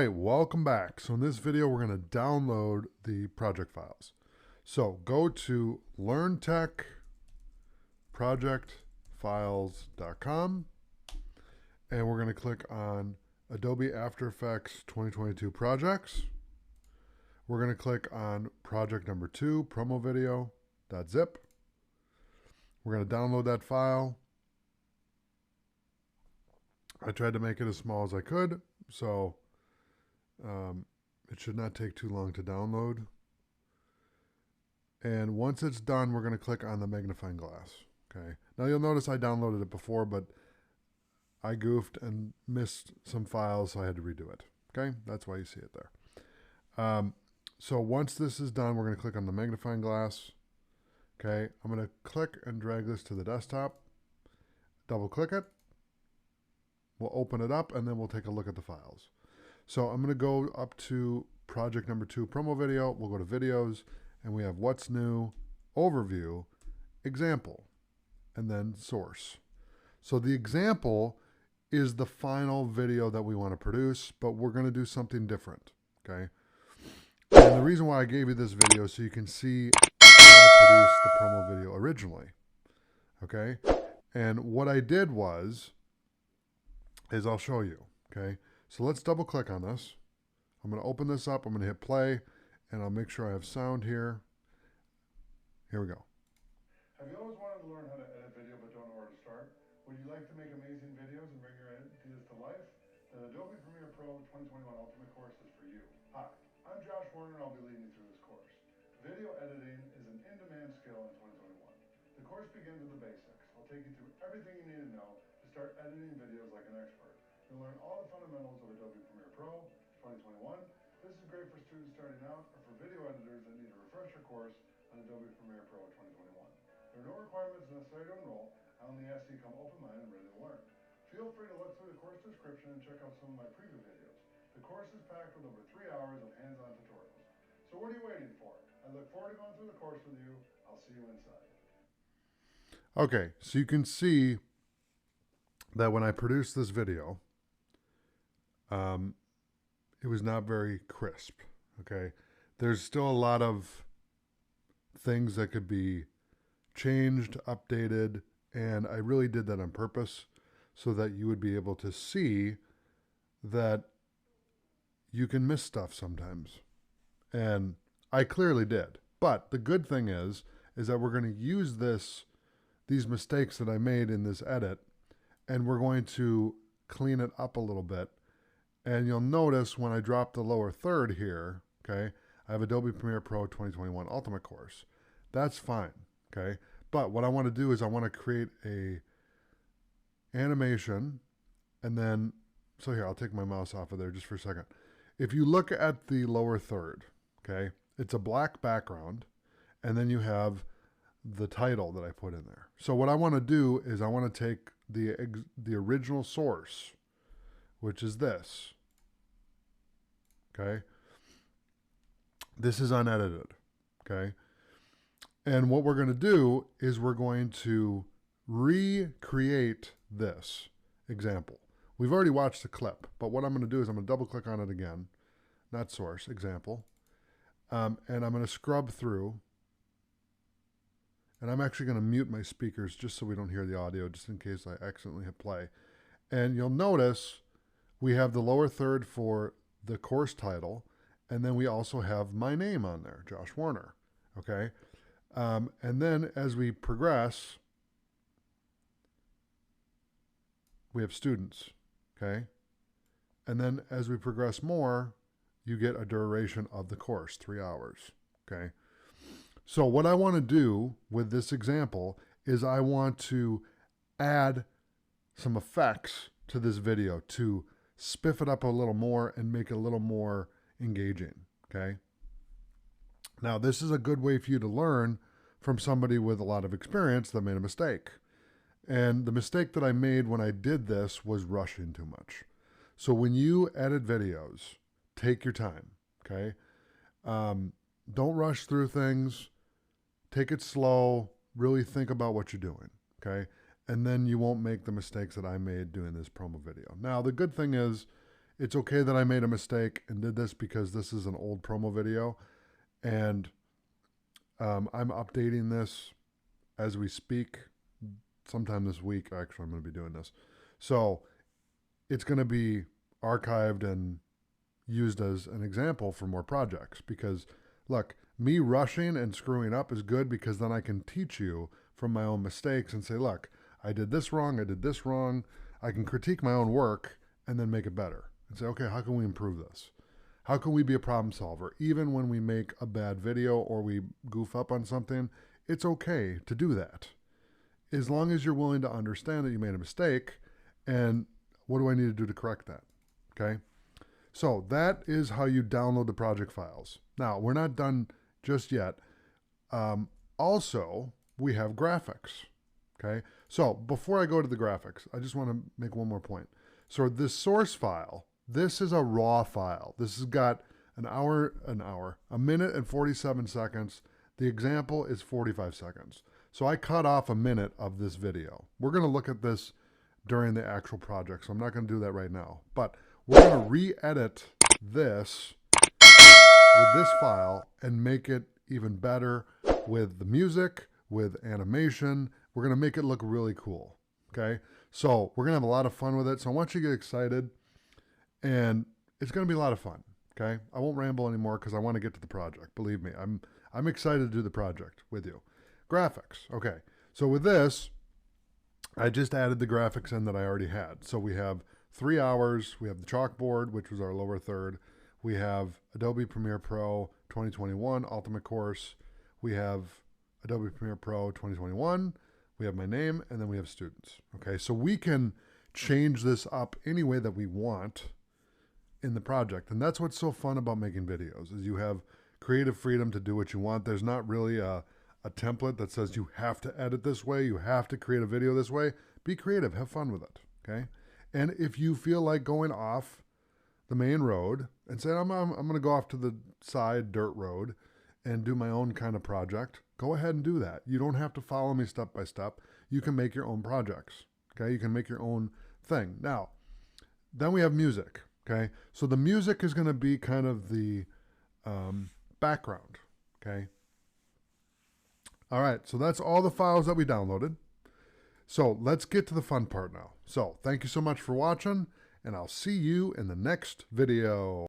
right, welcome back. So in this video, we're going to download the project files. So go to learntechprojectfiles.com and we're going to click on Adobe After Effects 2022 projects. We're going to click on project number 2, promo video.zip. We're going to download that file. I tried to make it as small as I could, so it should not take too long to download. And once it's done, we're going to click on the magnifying glass. Okay. Now you'll notice I downloaded it before, but I goofed and missed some files, so I had to redo it. Okay. That's why you see it there. So once this is done, we're going to click on the magnifying glass. Okay. I'm going to click and drag this to the desktop. Double click it. We'll open it up and then we'll take a look at the files. So I'm going to go up to project number 2, promo video. We'll go to videos and we have what's new, overview, example, and then source. So the example is the final video that we want to produce, but we're going to do something different. Okay. And the reason why I gave you this video is so you can see how I produced the promo video originally. Okay. And what I did is I'll show you. Okay. So let's double click on this. I'm going to open this up. I'm going to hit play and I'll make sure I have sound here. Here we go. Have you always wanted to learn how to edit video but don't know where to start? Would you like to make amazing videos and bring your ideas to life? Then Adobe Premiere Pro 2021 Ultimate course is for you. Hi, I'm Josh Warner and I'll be leading you through this course. Video editing is an in-demand skill in 2021. The course begins with the basics. I'll take you through everything you need to know to start editing videos like an expert. You'll learn all the fundamentals of Adobe Premiere Pro 2021. This is great for students starting out or for video editors that need a refresher course on Adobe Premiere Pro 2021. There are no requirements necessary to enroll. I only ask that you come open-minded and ready to learn. Feel free to look through the course description and check out some of my preview videos. The course is packed with over 3 hours of hands-on tutorials. So what are you waiting for? I look forward to going through the course with you. I'll see you inside. Okay, so you can see that when I produced this video, it was not very crisp. Okay, there's still a lot of things that could be changed, updated, and I really did that on purpose so that you would be able to see that you can miss stuff sometimes. And I clearly did. But the good thing is that we're going to use these mistakes that I made in this edit, and we're going to clean it up a little bit. And you'll notice when I drop the lower third here, okay, I have Adobe Premiere Pro 2021 Ultimate course. That's fine, okay? But what I want to do is I want to create a animation and then, so here, I'll take my mouse off of there just for a second. If you look at the lower third, okay, it's a black background and then you have the title that I put in there. So what I want to do is I want to take the original source, which is this, okay? This is unedited, okay? And what we're going to do is we're going to recreate this example. We've already watched the clip, but what I'm going to do is I'm going to double click on it again, not source, example. And I'm going to scrub through. And I'm actually going to mute my speakers just so we don't hear the audio, just in case I accidentally hit play. And you'll notice we have the lower third for the course title, and then we also have my name on there, Josh Warner, okay? And then as we progress, we have students, okay? And then as we progress more, you get a duration of the course, 3 hours, okay? So what I want to do with this example is I want to add some effects to this video to spiff it up a little more and make it a little more engaging, okay? Now, this is a good way for you to learn from somebody with a lot of experience that made a mistake. And the mistake that I made when I did this was rushing too much. So when you edit videos, take your time, okay? Don't rush through things. Take it slow. Really think about what you're doing, okay? And then you won't make the mistakes that I made doing this promo video. Now, the good thing is It's okay that I made a mistake and did this because this is an old promo video, and I'm updating this as we speak. Sometime this week, actually, I'm going to be doing this. So it's going to be archived and used as an example for more projects, because look, me rushing and screwing up is good, because then I can teach you from my own mistakes and say, look, I did this wrong, I did this wrong. I can critique my own work and then make it better and say, okay, how can we improve this? How can we be a problem solver? Even when we make a bad video or we goof up on something, it's okay to do that, as long as you're willing to understand that you made a mistake and what do I need to do to correct that, okay? So that is how you download the project files. Now, we're not done just yet. Also, we have graphics, okay? So before I go to the graphics, I just want to make one more point. So this source file, this is a raw file. This has got a minute and 47 seconds. The example is 45 seconds. So I cut off a minute of this video. We're going to look at this during the actual project, so I'm not going to do that right now. But we're going to re-edit this with this file and make it even better with the music, with animation. We're going to make it look really cool, okay? So we're going to have a lot of fun with it. So I want you to get excited, and it's going to be a lot of fun, okay? I won't ramble anymore because I want to get to the project. Believe me, I'm excited to do the project with you. Graphics, okay. So with this, I just added the graphics in that I already had. So we have 3 hours. We have the chalkboard, which was our lower third. We have Adobe Premiere Pro 2021 Ultimate Course. We have Adobe Premiere Pro 2021. We have my name, and then we have students. Okay, so we can change this up any way that we want in the project. And that's what's so fun about making videos, is you have creative freedom to do what you want. There's not really a template that says you have to edit this way, you have to create a video this way. Be creative, have fun with it, okay? And if you feel like going off the main road and say, I'm going to go off to the side dirt road and do my own kind of project, go ahead and do that. You don't have to follow me step by step. You can make your own projects, okay? You can make your own thing. Now, then we have music, okay? So the music is going to be kind of the background, okay? All right, so that's all the files that we downloaded. So let's get to the fun part now. So thank you so much for watching, and I'll see you in the next video.